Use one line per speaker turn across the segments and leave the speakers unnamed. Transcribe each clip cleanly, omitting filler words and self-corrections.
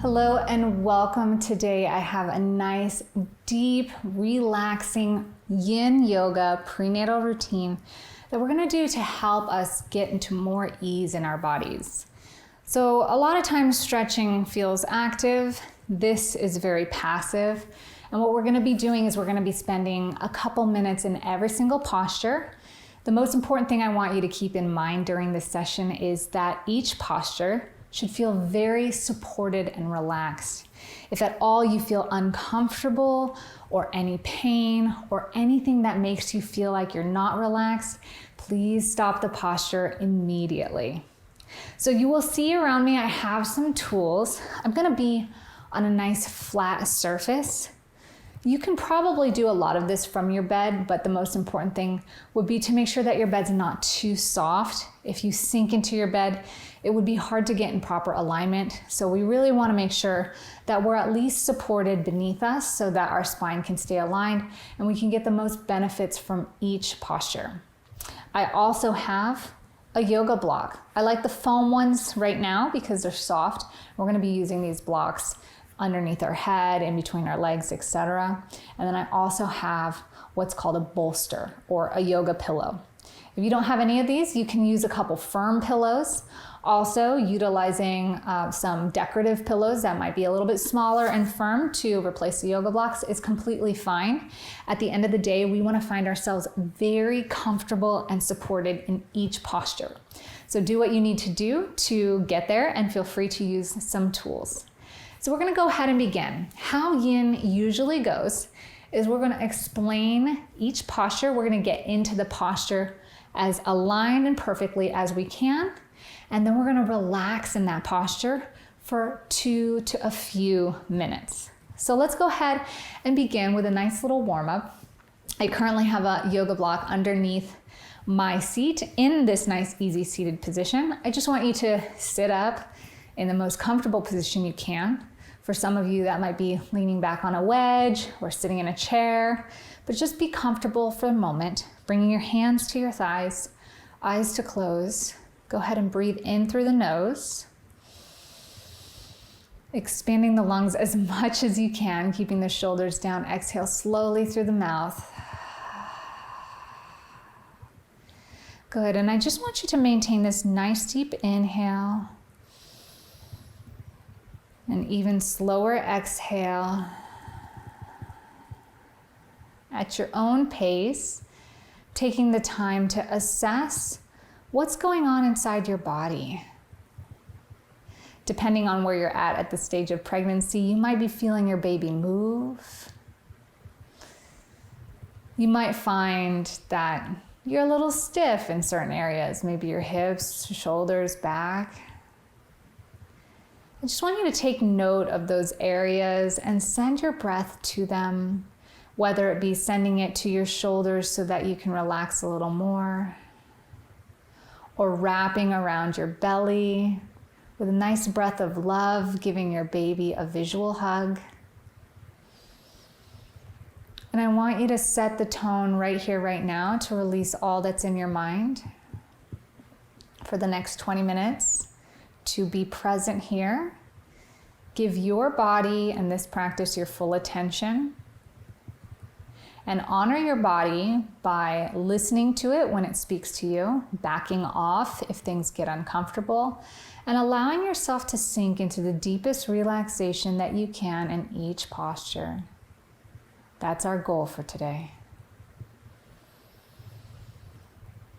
Hello and welcome. Today I have a nice, deep, relaxing yin yoga prenatal routine that we're going to do to help us get into more ease in our bodies. So a lot of times stretching feels active. This is very passive. And what we're going to be doing is we're going to be spending a couple minutes in every single posture. The most important thing I want you to keep in mind during this session is that each posture should feel very supported and relaxed. If at all you feel uncomfortable or any pain or anything that makes you feel like you're not relaxed, please stop the posture immediately. So you will see around me I have some tools. I'm going to be on a nice flat surface. You can probably do a lot of this from your bed, but the most important thing would be to make sure that your bed's not too soft. If you sink into your bed, it would be hard to get in proper alignment. So we really want to make sure that we're at least supported beneath us so that our spine can stay aligned and we can get the most benefits from each posture. I also have a yoga block. I like the foam ones right now because they're soft. We're going to be using these blocks underneath our head, in between our legs, etc. And then I also have what's called a bolster or a yoga pillow. If you don't have any of these, you can use a couple firm pillows. Also, utilizing some decorative pillows that might be a little bit smaller and firm to replace the yoga blocks is completely fine. At the end of the day, we want to find ourselves very comfortable and supported in each posture. So do what you need to do to get there and feel free to use some tools. So we're going to go ahead and begin. How yin usually goes is we're going to explain each posture. We're going to get into the posture as aligned and perfectly as we can. And then we're going to relax in that posture for 2 to a few minutes. So let's go ahead and begin with a nice little warm-up. I currently have a yoga block underneath my seat in this nice easy seated position. I just want you to sit up in the most comfortable position you can. For some of you, that might be leaning back on a wedge or sitting in a chair, but just be comfortable for a moment, bringing your hands to your thighs, eyes to close. Go ahead and breathe in through the nose, expanding the lungs as much as you can, keeping the shoulders down. Exhale slowly through the mouth. Good, and I just want you to maintain this nice deep inhale. An even slower exhale at your own pace, taking the time to assess what's going on inside your body. Depending on where you're at the stage of pregnancy, you might be feeling your baby move. You might find that you're a little stiff in certain areas, maybe your hips, shoulders, back. I just want you to take note of those areas and send your breath to them, whether it be sending it to your shoulders so that you can relax a little more, or wrapping around your belly with a nice breath of love, giving your baby a visual hug. And I want you to set the tone right here, right now, to release all that's in your mind for the next 20 minutes. To be present here. Give your body and this practice your full attention. And honor your body by listening to it when it speaks to you, backing off if things get uncomfortable, and allowing yourself to sink into the deepest relaxation that you can in each posture. That's our goal for today.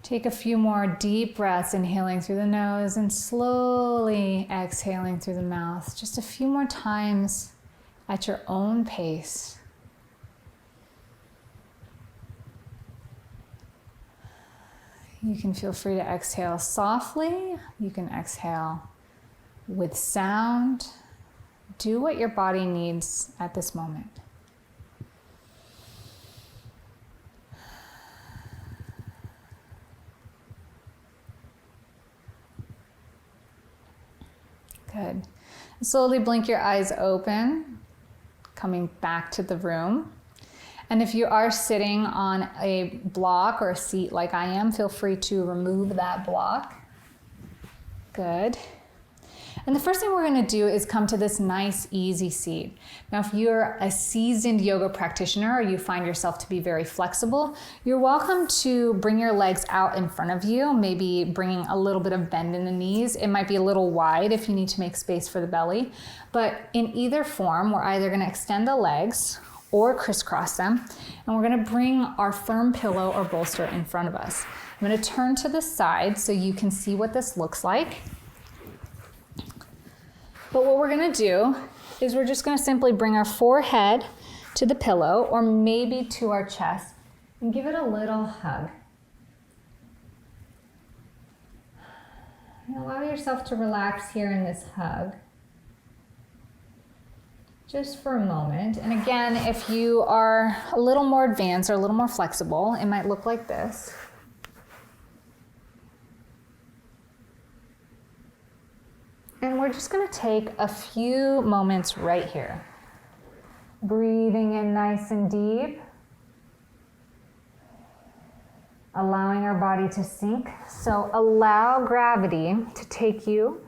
Take a few more deep breaths, inhaling through the nose and slowly exhaling through the mouth. Just a few more times at your own pace. You can feel free to exhale softly. You can exhale with sound. Do what your body needs at this moment. Good. Slowly blink your eyes open, coming back to the room. And if you are sitting on a block or a seat like I am, feel free to remove that block. Good. And the first thing we're gonna do is come to this nice, easy seat. Now, if you're a seasoned yoga practitioner or you find yourself to be very flexible, you're welcome to bring your legs out in front of you, maybe bringing a little bit of bend in the knees. It might be a little wide if you need to make space for the belly. But in either form, we're either gonna extend the legs or crisscross them, and we're gonna bring our firm pillow or bolster in front of us. I'm gonna turn to the side so you can see what this looks like. But what we're gonna do is we're just gonna simply bring our forehead to the pillow or maybe to our chest and give it a little hug. And allow yourself to relax here in this hug, just for a moment. And again, if you are a little more advanced or a little more flexible, it might look like this. And we're just gonna take a few moments right here. Breathing in nice and deep. Allowing our body to sink. So allow gravity to take you.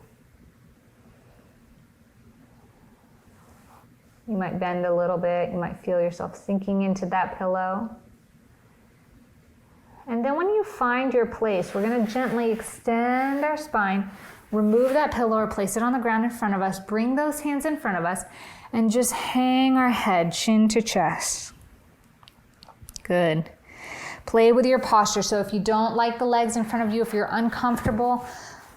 You might bend a little bit. You might feel yourself sinking into that pillow. And then when you find your place, we're gonna gently extend our spine. Remove that pillow or place it on the ground in front of us. Bring those hands in front of us and just hang our head chin to chest. Good. Play with your posture. So if you don't like the legs in front of you, if you're uncomfortable,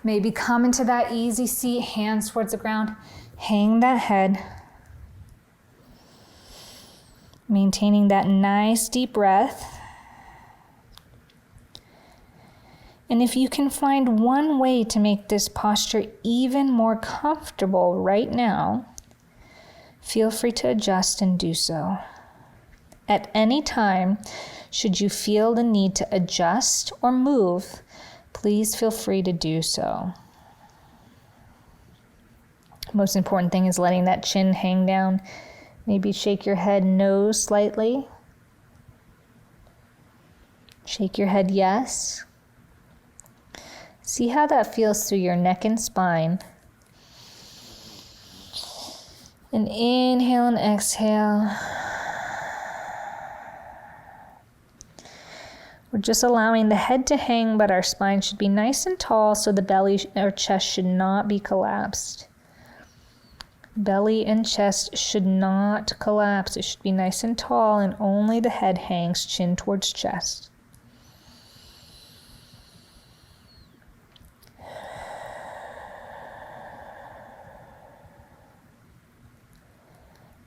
maybe come into that easy seat, hands towards the ground. Hang that head. Maintaining that nice deep breath. And if you can find one way to make this posture even more comfortable right now, feel free to adjust and do so. At any time, should you feel the need to adjust or move, please feel free to do so. Most important thing is letting that chin hang down. Maybe shake your head no slightly. Shake your head yes. See how that feels through your neck and spine. And inhale and exhale. We're just allowing the head to hang, but our spine should be nice and tall so the belly or chest should not be collapsed. Belly and chest should not collapse. It should be nice and tall, and only the head hangs chin towards chest.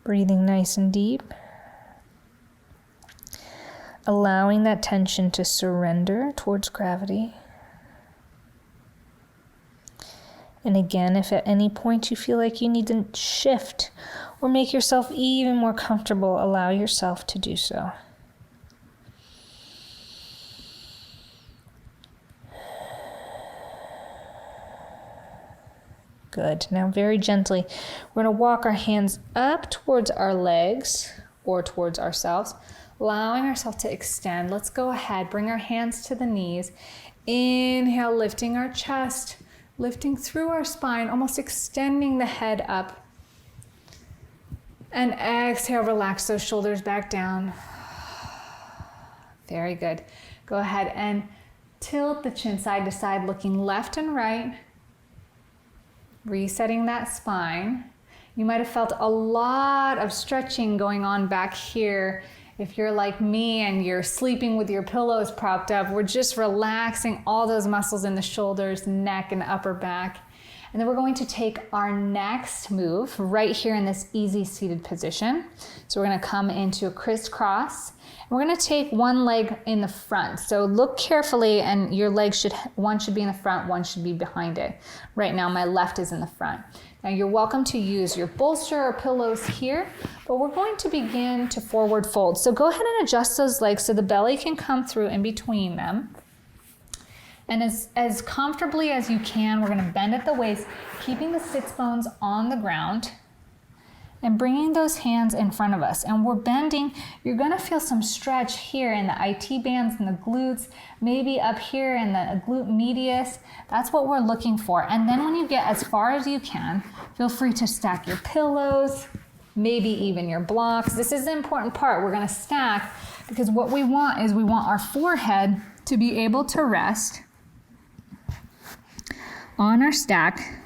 Breathing nice and deep. Allowing that tension to surrender towards gravity. And again, if at any point you feel like you need to shift or make yourself even more comfortable, allow yourself to do so. Good. Now very gently, we're going to walk our hands up towards our legs or towards ourselves, allowing ourselves to extend. Let's go ahead, bring our hands to the knees. Inhale, lifting our chest, lifting through our spine, almost extending the head up. And exhale, relax those shoulders back down. Very good. Go ahead and tilt the chin side to side, looking left and right. Resetting that spine. You might have felt a lot of stretching going on back here. If you're like me and you're sleeping with your pillows propped up, we're just relaxing all those muscles in the shoulders, neck, and upper back. And then we're going to take our next move right here in this easy seated position. So we're going to come into a crisscross. We're going to take one leg in the front. So look carefully, and your leg one should be in the front, one should be behind it. Right now my left is in the front. Now you're welcome to use your bolster or pillows here, but we're going to begin to forward fold. So go ahead and adjust those legs so the belly can come through in between them. And as comfortably as you can, we're going to bend at the waist, keeping the sits bones on the ground. and bringing those hands in front of us. And we're bending. You're gonna feel some stretch here in the IT bands and the glutes, maybe up here in the glute medius. That's what we're looking for. And then when you get as far as you can, feel free to stack your pillows, maybe even your blocks. This is the important part. We're gonna stack because what we want is we want our forehead to be able to rest on our stack.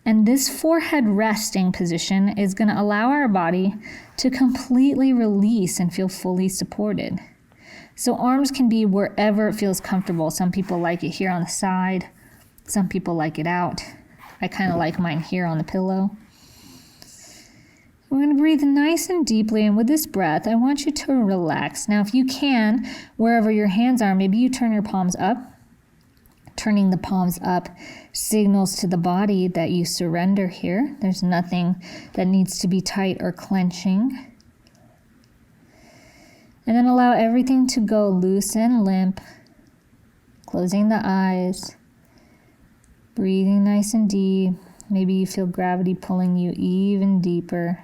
And this forehead resting position is going to allow our body to completely release and feel fully supported. So arms can be wherever it feels comfortable. Some people like it here on the side. Some people like it out. I kind of like mine here on the pillow. We're going to breathe nice and deeply, and with this breath, I want you to relax. Now, if you can, wherever your hands are, maybe you turn your palms up. Turning the palms up signals to the body that you surrender here. There's nothing that needs to be tight or clenching. And then allow everything to go loose and limp. Closing the eyes. Breathing nice and deep. Maybe you feel gravity pulling you even deeper.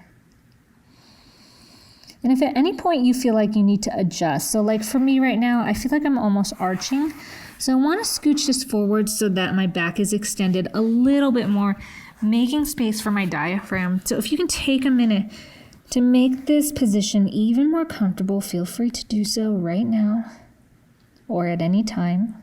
And if at any point you feel like you need to adjust, so like for me right now, I feel like I'm almost arching. So I want to scooch this forward so that my back is extended a little bit more, making space for my diaphragm. So if you can take a minute to make this position even more comfortable, feel free to do so right now or at any time.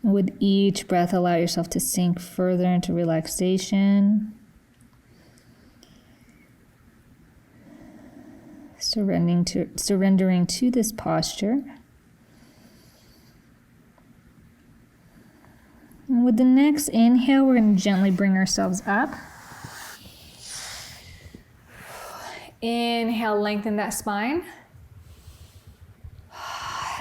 With each breath, allow yourself to sink further into relaxation. Surrendering to this posture. And with the next inhale, we're going to gently bring ourselves up. Inhale, lengthen that spine.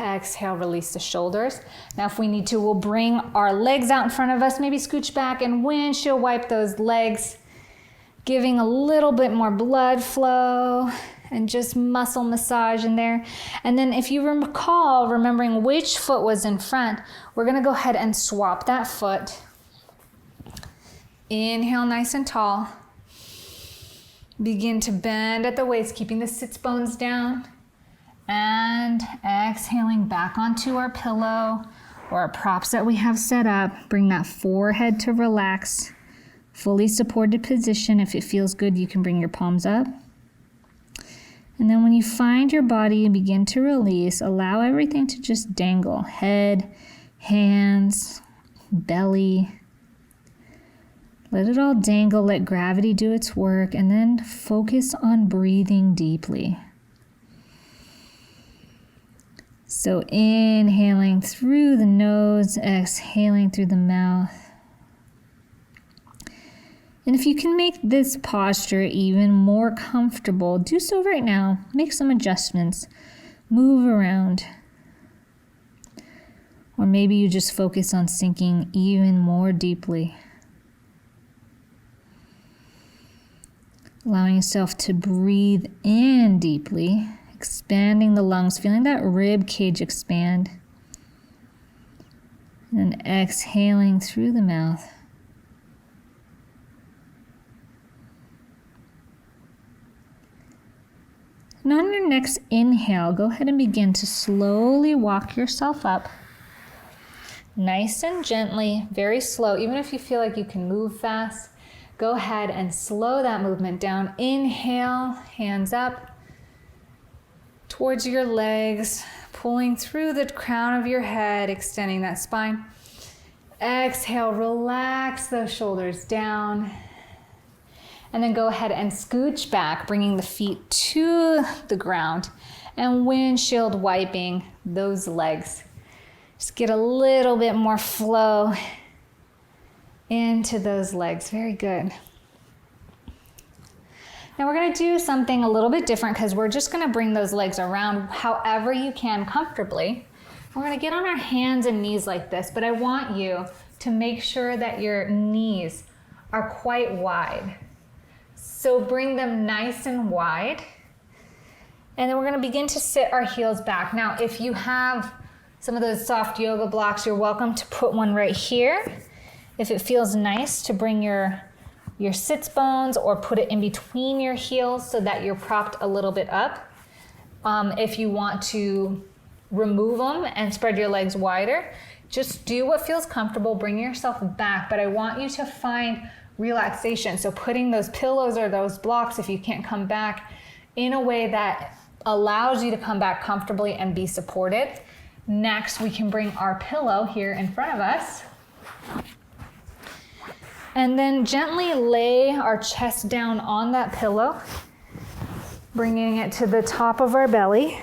Exhale, release the shoulders. Now, if we need to, we'll bring our legs out in front of us, maybe scooch back and windshield wipe those legs, giving a little bit more blood flow and just muscle massage in there. And then if you recall, remembering which foot was in front, we're gonna go ahead and swap that foot. Inhale, nice and tall. Begin to bend at the waist, keeping the sits bones down. And exhaling back onto our pillow or our props that we have set up. Bring that forehead to relax. Fully supported position. If it feels good, you can bring your palms up. And then when you find your body and begin to release, allow everything to just dangle. Head, hands, belly. Let it all dangle. Let gravity do its work. And then focus on breathing deeply. So inhaling through the nose, exhaling through the mouth. And if you can make this posture even more comfortable, do so right now. Make some adjustments. Move around. Or maybe you just focus on sinking even more deeply. Allowing yourself to breathe in deeply. Expanding the lungs, feeling that rib cage expand. And then exhaling through the mouth. And on your next inhale, go ahead and begin to slowly walk yourself up. Nice and gently, very slow. Even if you feel like you can move fast, go ahead and slow that movement down. Inhale, hands up. Towards your legs, pulling through the crown of your head, extending that spine. Exhale, relax those shoulders down. And then go ahead and scooch back, bringing the feet to the ground and windshield wiping those legs. Just get a little bit more flow into those legs. Very good. Now we're going to do something a little bit different because we're just going to bring those legs around however you can comfortably. We're going to get on our hands and knees like this, but I want you to make sure that your knees are quite wide. So bring them nice and wide. And then we're going to begin to sit our heels back. Now, if you have Some of those soft yoga blocks, you're welcome to put one right here. If it feels nice to bring your sits bones or put it in between your heels so that you're propped a little bit up. If you want to remove them and spread your legs wider, just do what feels comfortable, bring yourself back, but I want you to find relaxation. So putting those pillows or those blocks, if you can't come back, in a way that allows you to come back comfortably and be supported. Next, we can bring our pillow here in front of us. And then gently lay our chest down on that pillow, bringing it to the top of our belly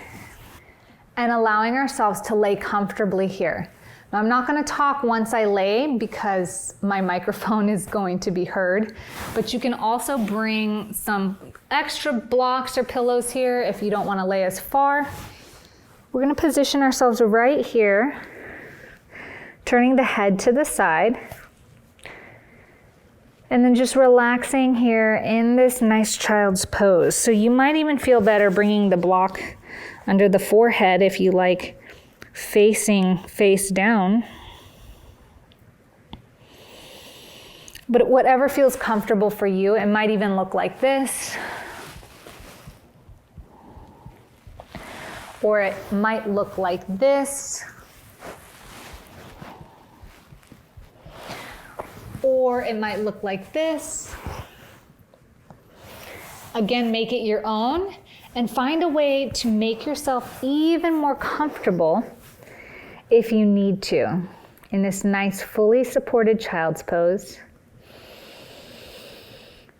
and allowing ourselves to lay comfortably here. Now, I'm not going to talk once I lay because my microphone is going to be heard, but you can also bring some extra blocks or pillows here if you don't want to lay as far. We're going to position ourselves right here, turning the head to the side, and then just relaxing here in this nice child's pose. So you might even feel better bringing the block under the forehead if you like, facing face down. But whatever feels comfortable for you, it might even look like this. Or it might look like this. Or it might look like this. Again, make it your own and find a way to make yourself even more comfortable if you need to in this nice, fully supported child's pose.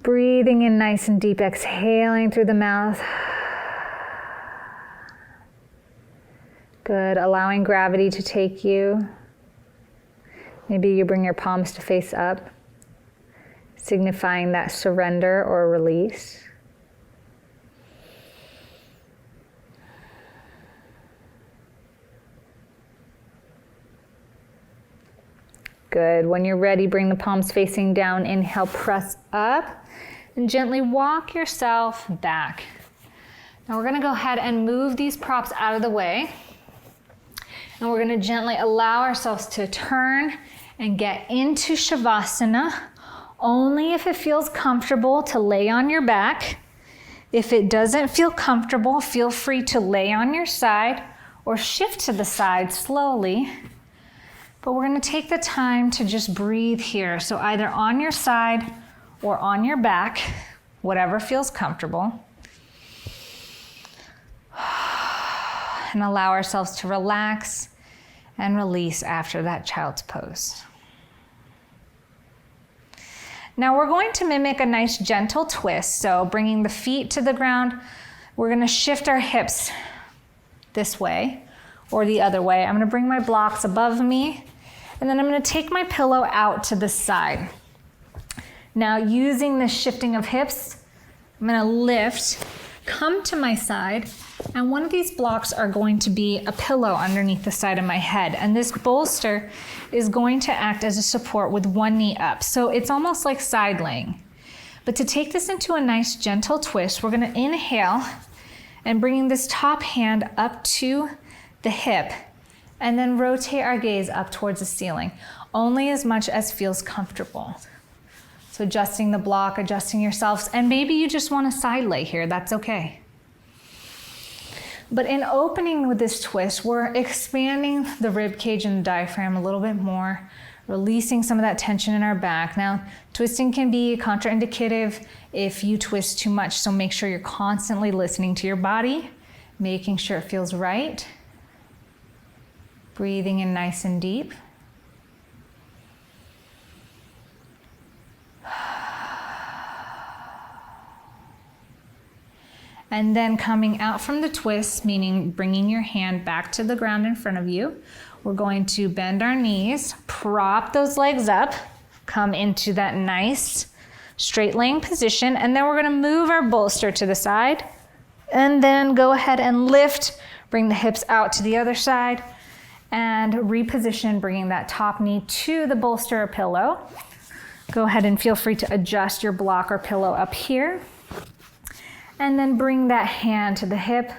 Breathing in nice and deep, exhaling through the mouth. Good, allowing gravity to take you. Maybe you bring your palms to face up, signifying that surrender or release. Good. When you're ready, bring the palms facing down. Inhale, press up, and gently walk yourself back. Now we're going to go ahead and move these props out of the way. And we're going to gently allow ourselves to turn and get into Shavasana, only if it feels comfortable to lay on your back. If it doesn't feel comfortable, feel free to lay on your side or shift to the side slowly. But we're going to take the time to just breathe here. So either on your side or on your back, whatever feels comfortable. And allow ourselves to relax and release after that child's pose. Now we're going to mimic a nice gentle twist. So bringing the feet to the ground, we're going to shift our hips this way or the other way. I'm going to bring my blocks above me, and then I'm going to take my pillow out to the side. Now using this shifting of hips, I'm going to lift, come to my side, and one of these blocks are going to be a pillow underneath the side of my head. And this bolster is going to act as a support with one knee up. So it's almost like side laying. But to take this into a nice gentle twist, we're going to inhale and bringing this top hand up to the hip and then rotate our gaze up towards the ceiling, only as much as feels comfortable. So adjusting the block, adjusting yourselves, and maybe you just want to side lay here, that's okay. But in opening with this twist, we're expanding the rib cage and the diaphragm a little bit more, releasing some of that tension in our back. Now, twisting can be contraindicative if you twist too much, so make sure you're constantly listening to your body, making sure it feels right. Breathing in nice and deep. And then coming out from the twist, meaning bringing your hand back to the ground in front of you, we're going to bend our knees, prop those legs up, come into that nice straight laying position, and then we're going to move our bolster to the side, and then go ahead and lift, bring the hips out to the other side, and reposition, bringing that top knee to the bolster or pillow. Go ahead and feel free to adjust your block or pillow up here. And then bring that hand to the hip,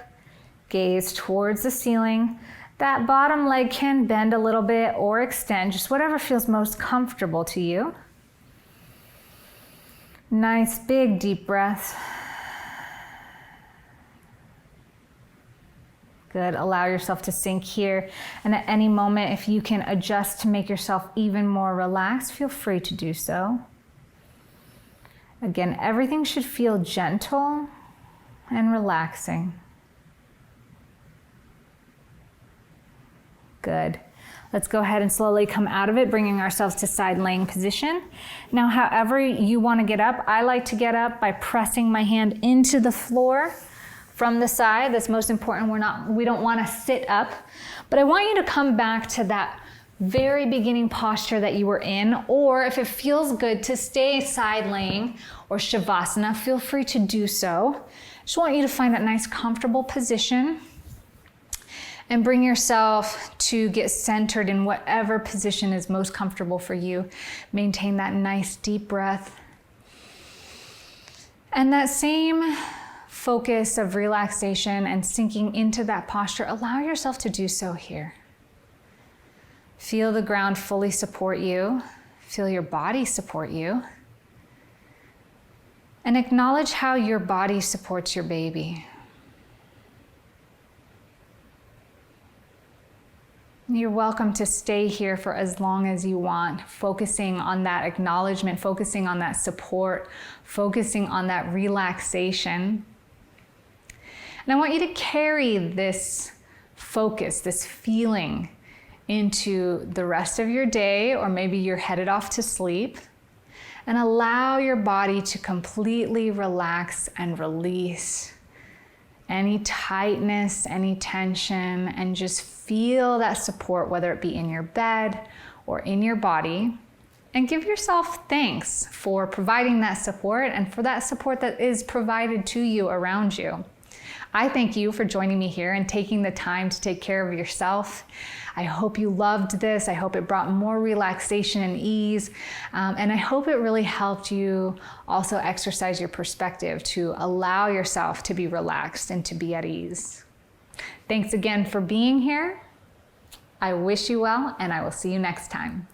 gaze towards the ceiling, That bottom leg can bend a little bit or extend, just whatever feels most comfortable to you. Nice big deep breath. Good, allow yourself to sink here. And at any moment, if you can adjust to make yourself even more relaxed, feel free to do so. Again, everything should feel gentle and relaxing. Good. Let's go ahead and slowly come out of it, bringing ourselves to side laying position. Now, however you want to get up, I like to get up by pressing my hand into the floor from the side. That's most important. We don't want to sit up, but I want you to come back to that very beginning posture that you were in, or if it feels good to stay side laying or shavasana, feel free to do so. Just want you to find that nice comfortable position and bring yourself to get centered in whatever position is most comfortable for you. Maintain that nice deep breath. And that same focus of relaxation and sinking into that posture, allow yourself to do so here. Feel the ground fully support you. Feel your body support you. And acknowledge how your body supports your baby. You're welcome to stay here for as long as you want, focusing on that acknowledgement, focusing on that support, focusing on that relaxation. And I want you to carry this focus, this feeling into the rest of your day, or maybe you're headed off to sleep, and allow your body to completely relax and release any tightness, any tension, and just feel that support, whether it be in your bed or in your body. And give yourself thanks for providing that support and for that support that is provided to you around you. I thank you for joining me here and taking the time to take care of yourself. I hope you loved this. I hope it brought more relaxation and ease. And I hope it really helped you also exercise your perspective to allow yourself to be relaxed and to be at ease. Thanks again for being here. I wish you well, and I will see you next time.